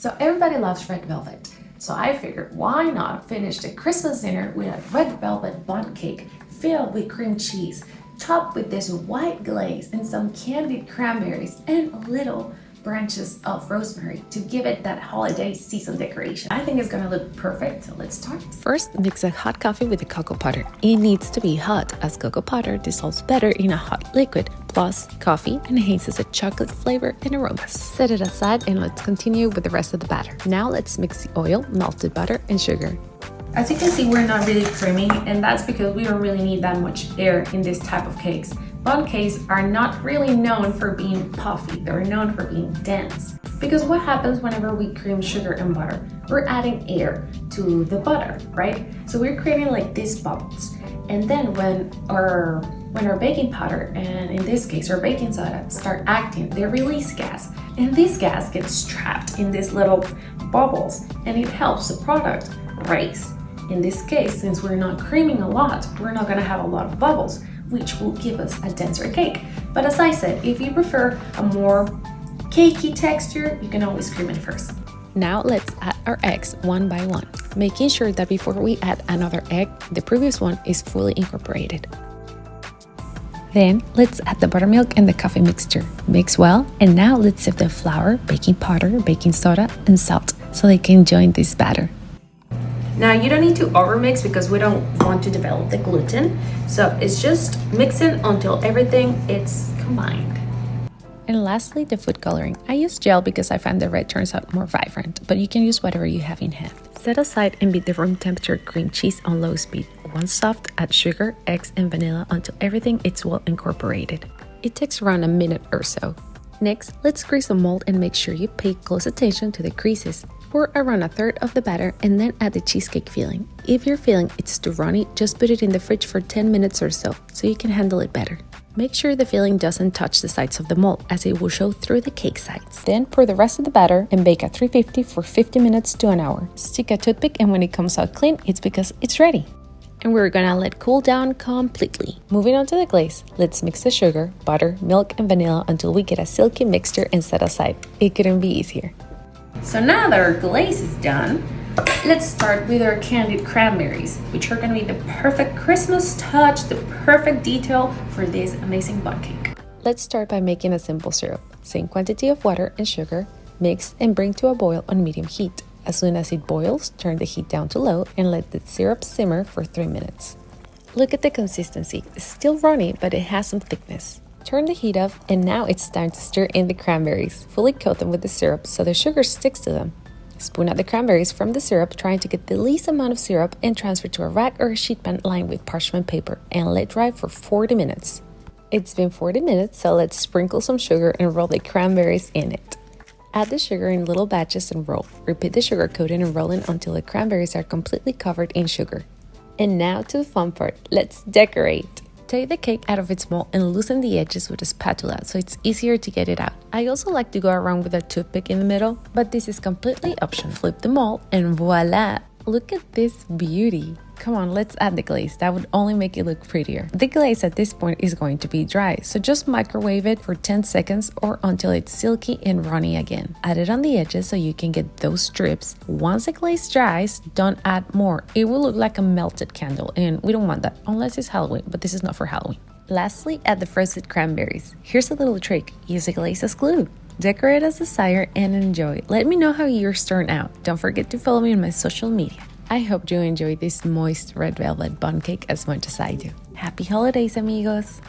So everybody loves red velvet. So I figured, why not finish the Christmas dinner with a red velvet bundt cake filled with cream cheese, topped with this white glaze and some candied cranberries and little branches of rosemary to give it that holiday season decoration. I think it's gonna look perfect, so let's start. First, mix a hot coffee with the cocoa powder. It needs to be hot, as cocoa powder dissolves better in a hot liquid. Plus, coffee enhances the chocolate flavor and aroma. Set it aside and let's continue with the rest of the batter. Now let's mix the oil, melted butter, and sugar. As you can see, we're not really creaming, and that's because we don't really need that much air in this type of cakes. Bundt cakes are not really known for being puffy, they're known for being dense. Because what happens whenever we cream sugar and butter? We're adding air to the butter, right? So we're creating like these bubbles. And then when our baking powder, and in this case our baking soda, start acting, they release gas. And this gas gets trapped in these little bubbles, and it helps the product rise. In this case, since we're not creaming a lot, we're not gonna have a lot of bubbles, which will give us a denser cake. But as I said, if you prefer a more cakey texture, you can always cream it first. Now let's add our eggs one by one, making sure that before we add another egg, the previous one is fully incorporated. Then let's add the buttermilk and the coffee mixture. Mix well, and now let's sift the flour, baking powder, baking soda, and salt so they can join this batter. Now you don't need to overmix because we don't want to develop the gluten. So it's just mixing until everything is combined. And lastly, the food coloring. I use gel because I find the red turns out more vibrant, but you can use whatever you have in hand. Set aside and beat the room temperature cream cheese on low speed. Once soft, add sugar, eggs, and vanilla until everything is well incorporated. It takes around a minute or so. Next, let's grease the mold and make sure you pay close attention to the creases. Pour around a third of the batter and then add the cheesecake filling. If you're feeling it's too runny, just put it in the fridge for 10 minutes or so you can handle it better. Make sure the filling doesn't touch the sides of the mold, as it will show through the cake sides. Then pour the rest of the batter and bake at 350 for 50 minutes to an hour. Stick a toothpick, and when it comes out clean, it's because it's ready. And we're gonna let cool down completely. Moving on to the glaze, let's mix the sugar, butter, milk, and vanilla until we get a silky mixture and set aside. It couldn't be easier. So now that our glaze is done, let's start with our candied cranberries, which are gonna be the perfect Christmas touch, the perfect detail for this amazing bundt cake. Let's start by making a simple syrup. Same quantity of water and sugar, mix and bring to a boil on medium heat. As soon as it boils, turn the heat down to low and let the syrup simmer for 3 minutes. Look at the consistency. It's still runny, but it has some thickness. Turn the heat off, and now it's time to stir in the cranberries. Fully coat them with the syrup so the sugar sticks to them. Spoon out the cranberries from the syrup, trying to get the least amount of syrup, and transfer to a rack or a sheet pan lined with parchment paper and let dry for 40 minutes. It's been 40 minutes, so let's sprinkle some sugar and roll the cranberries in it. Add the sugar in little batches and roll. Repeat the sugar coating and rolling until the cranberries are completely covered in sugar. And now to the fun part, let's decorate. Take the cake out of its mold and loosen the edges with a spatula so it's easier to get it out. I also like to go around with a toothpick in the middle, but this is completely optional. Flip the mold and voila! Look at this beauty! Come on, let's add the glaze. That would only make it look prettier. The glaze at this point is going to be dry, so just microwave it for 10 seconds or until it's silky and runny again. Add it on the edges so you can get those strips. Once the glaze dries, don't add more. It will look like a melted candle, and we don't want that unless it's Halloween, but this is not for Halloween. Lastly, add the frosted cranberries. Here's a little trick. Use the glaze as glue. Decorate as desired and enjoy. Let me know how yours turn out. Don't forget to follow me on my social media. I hope you enjoyed this moist red velvet bundt cake as much as I do. Happy holidays, amigos!